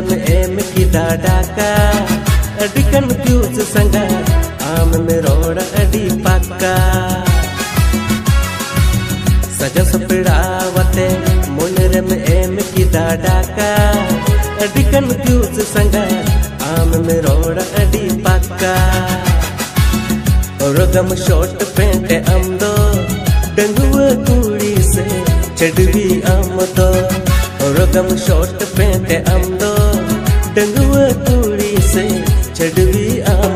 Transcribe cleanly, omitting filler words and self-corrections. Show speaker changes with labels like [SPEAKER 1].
[SPEAKER 1] में एम की डाका अडी कंफ्यूज संगा आम में रोड़ा अडी पक्का सजा सपड़ावते मुनरे में एम की डाका अडी कंफ्यूज संगा आम में रोड़ा अडी पक्का रोगम शॉर्ट पेंट अमदो डंगुआ कुड़ी से चढ़वी आम दो रोगम शॉर्ट पेंट अमदो डंगुआ कुड़ी से चढ़वी आम